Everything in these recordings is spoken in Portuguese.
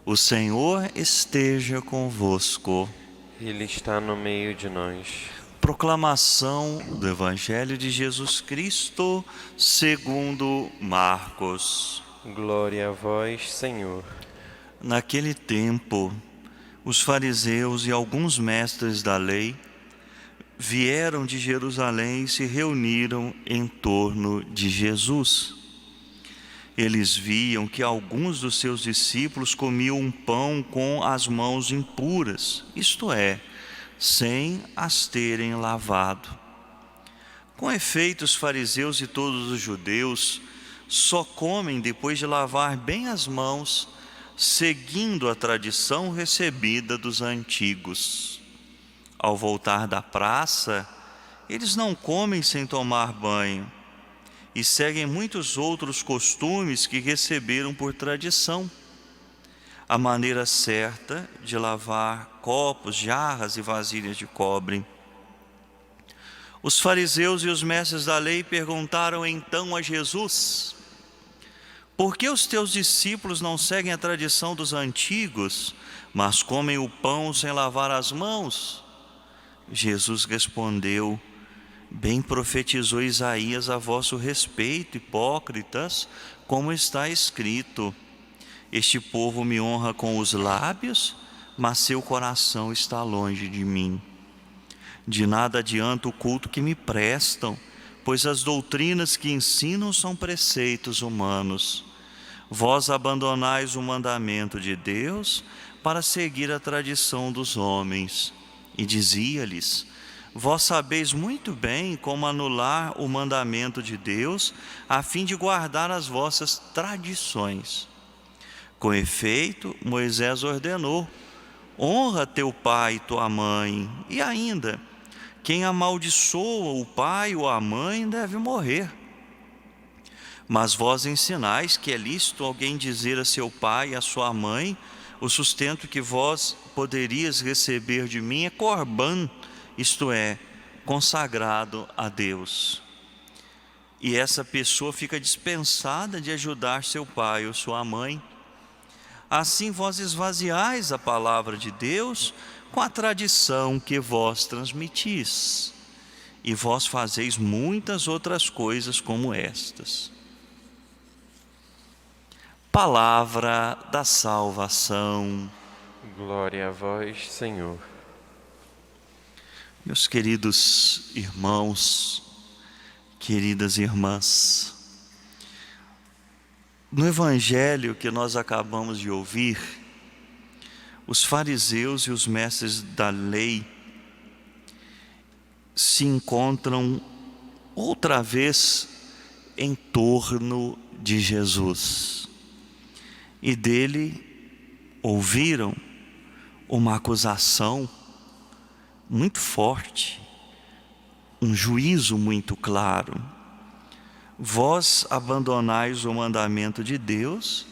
O Senhor esteja convosco. Ele está no meio de nós. Proclamação do Evangelho de Jesus Cristo segundo Marcos. Glória a vós, Senhor. Naquele tempo, os fariseus e alguns mestres da lei vieram de Jerusalém e se reuniram em torno de Jesus. Eles viam que alguns dos seus discípulos comiam um pão com as mãos impuras, isto é, sem as terem lavado. Com efeito, os fariseus e todos os judeus só comem depois de lavar bem as mãos, seguindo a tradição recebida dos antigos. Ao voltar da praça, eles não comem sem tomar banho e seguem muitos outros costumes que receberam por tradição. A maneira certa de lavar copos, jarras e vasilhas de cobre. Os fariseus e os mestres da lei perguntaram então a Jesus: por que os teus discípulos não seguem a tradição dos antigos, mas comem o pão sem lavar as mãos? Jesus respondeu: bem profetizou Isaías a vosso respeito, hipócritas, como está escrito: este povo me honra com os lábios, mas seu coração está longe de mim. De nada adianta o culto que me prestam, pois as doutrinas que ensinam são preceitos humanos. Vós abandonais o mandamento de Deus para seguir a tradição dos homens. E dizia-lhes: vós sabeis muito bem como anular o mandamento de Deus, a fim de guardar as vossas tradições. Com efeito, Moisés ordenou: honra teu pai e tua mãe, e ainda, quem amaldiçoa o pai ou a mãe deve morrer. Mas vós ensinais que é lícito alguém dizer a seu pai e a sua mãe: o sustento que vós poderias receber de mim é corbã, isto é, consagrado a Deus. E essa pessoa fica dispensada de ajudar seu pai ou sua mãe. Assim vós esvaziais a palavra de Deus com a tradição que vós transmitis. E vós fazeis muitas outras coisas como estas. Palavra da salvação. Glória a vós, Senhor. Meus queridos irmãos, queridas irmãs, no Evangelho que nós acabamos de ouvir, os fariseus e os mestres da lei se encontram outra vez em torno de Jesus e dele ouviram uma acusação muito forte, um juízo muito claro. Vós abandonais o mandamento de Deus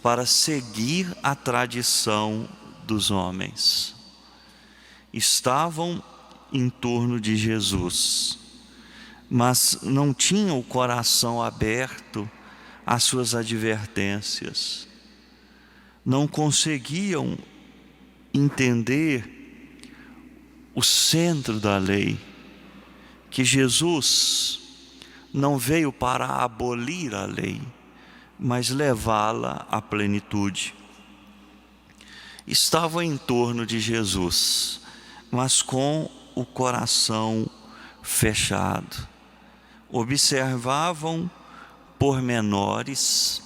para seguir a tradição dos homens. Estavam em torno de Jesus, mas não tinham o coração aberto às suas advertências. Não conseguiam entender o centro da lei, que Jesus não veio para abolir a lei, mas levá-la à plenitude. Estavam em torno de Jesus, mas com o coração fechado. Observavam pormenores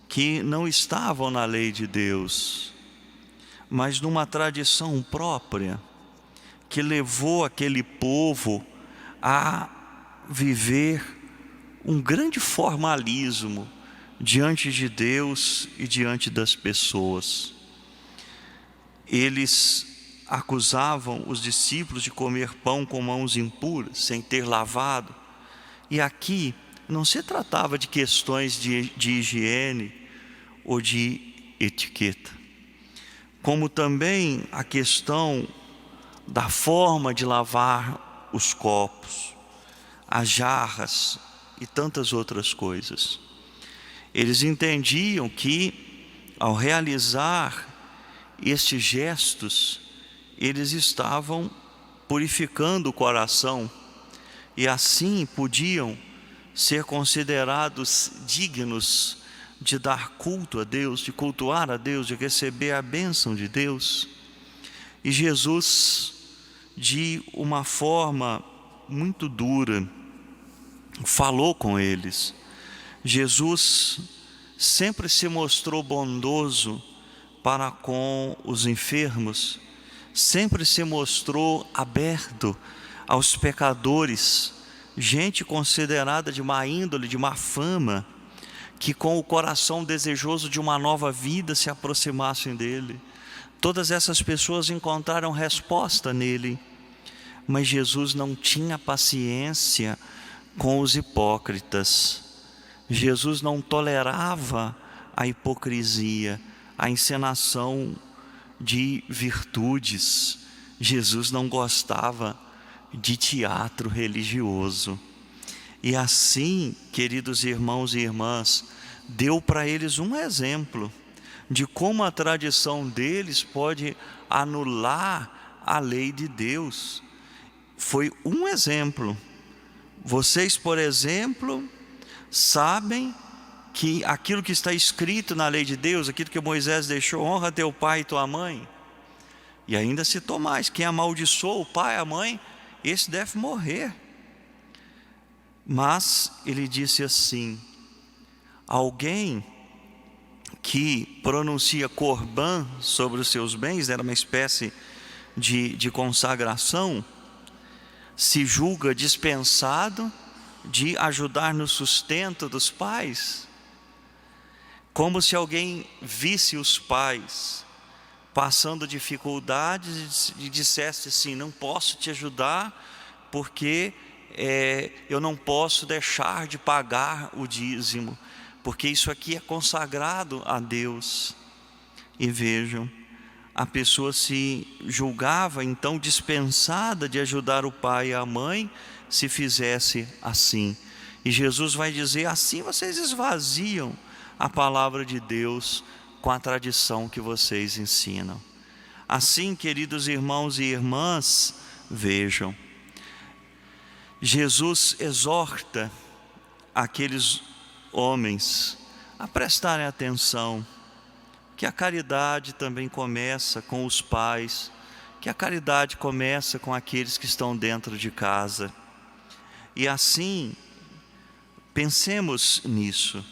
que não estavam na lei de Deus, mas numa tradição própria, que levou aquele povo a viver um grande formalismo diante de Deus e diante das pessoas. Eles acusavam os discípulos de comer pão com mãos impuras, sem ter lavado. E aqui não se tratava de questões de higiene ou de etiqueta, como também a questão da forma de lavar os copos, as jarras e tantas outras coisas. Eles entendiam que ao realizar estes gestos, eles estavam purificando o coração e assim podiam ser considerados dignos de dar culto a Deus, de cultuar a Deus, de receber a bênção de Deus. E Jesus, de uma forma muito dura, falou com eles. Jesus sempre se mostrou bondoso para com os enfermos, sempre se mostrou aberto aos pecadores, gente considerada de má índole, de má fama, que com o coração desejoso de uma nova vida se aproximassem dele. Todas essas pessoas encontraram resposta nele, mas Jesus não tinha paciência com os hipócritas. Jesus não tolerava a hipocrisia, a encenação de virtudes. Jesus não gostava de teatro religioso. E assim, queridos irmãos e irmãs, deu para eles um exemplo de como a tradição deles pode anular a lei de Deus. Foi um exemplo. Vocês, por exemplo, sabem que aquilo que está escrito na lei de Deus, aquilo que Moisés deixou, honra teu pai e tua mãe. E ainda citou mais: quem amaldiçoou o pai e a mãe, esse deve morrer. Mas ele disse assim: alguém que pronuncia corban sobre os seus bens, era uma espécie de consagração, se julga dispensado de ajudar no sustento dos pais, como se alguém visse os pais passando dificuldades e dissesse assim: não posso te ajudar porque eu não posso deixar de pagar o dízimo, porque isso aqui é consagrado a Deus. E vejam, a pessoa se julgava então dispensada de ajudar o pai e a mãe se fizesse assim. E Jesus vai dizer: assim vocês esvaziam a palavra de Deus com a tradição que vocês ensinam. Assim, queridos irmãos e irmãs, vejam, Jesus exorta aqueles homens a prestarem atenção, que a caridade também começa com os pais, que a caridade começa com aqueles que estão dentro de casa. E assim, pensemos nisso,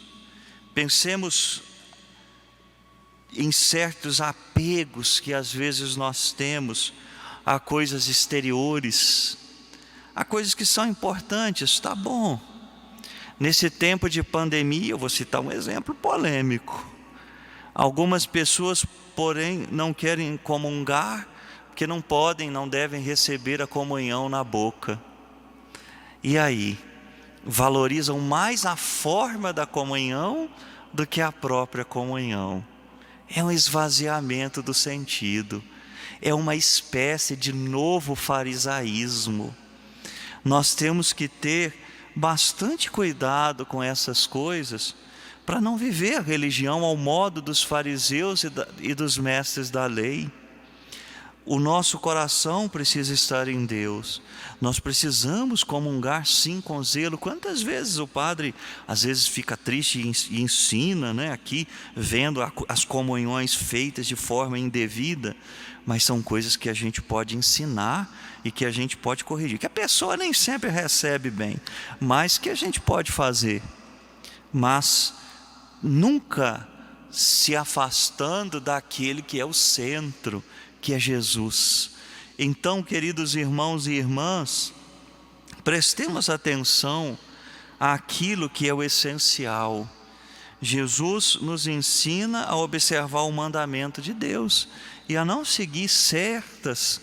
pensemos em certos apegos que às vezes nós temos a coisas exteriores, a coisas que são importantes. Tá bom, nesse tempo de pandemia, eu vou citar um exemplo polêmico. Algumas pessoas, porém, não querem comungar, porque não podem, não devem receber a comunhão na boca. E aí, valorizam mais a forma da comunhão do que a própria comunhão. É um esvaziamento do sentido, é uma espécie de novo farisaísmo. Nós temos que ter bastante cuidado com essas coisas, para não viver a religião ao modo dos fariseus e dos mestres da lei. O nosso coração precisa estar em Deus. Nós precisamos comungar sim com zelo. Quantas vezes o padre às vezes fica triste e ensina, né, aqui, vendo as comunhões feitas de forma indevida, mas são coisas que a gente pode ensinar e que a gente pode corrigir, que a pessoa nem sempre recebe bem, mas que a gente pode fazer, mas nunca se afastando daquele que é o centro, que é Jesus. Então, queridos irmãos e irmãs, prestemos atenção àquilo que é o essencial. Jesus nos ensina a observar o mandamento de Deus e a não seguir certas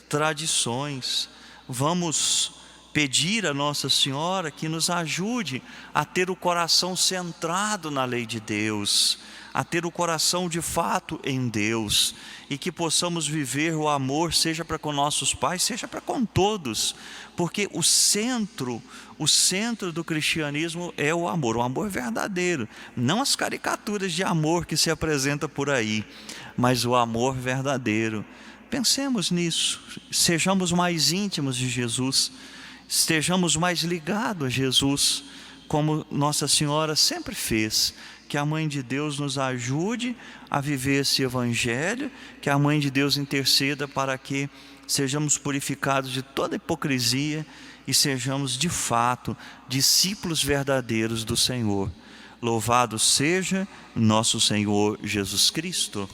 tradições. Vamos pedir a Nossa Senhora que nos ajude a ter o coração centrado na lei de Deus, a ter o coração de fato em Deus, e que possamos viver o amor, seja para com nossos pais, seja para com todos, porque o centro do cristianismo é o amor verdadeiro, não as caricaturas de amor que se apresenta por aí, mas o amor verdadeiro. Pensemos nisso, sejamos mais íntimos de Jesus, estejamos mais ligados a Jesus, como Nossa Senhora sempre fez. Que a Mãe de Deus nos ajude a viver esse Evangelho, que a Mãe de Deus interceda para que sejamos purificados de toda hipocrisia e sejamos de fato discípulos verdadeiros do Senhor. Louvado seja nosso Senhor Jesus Cristo.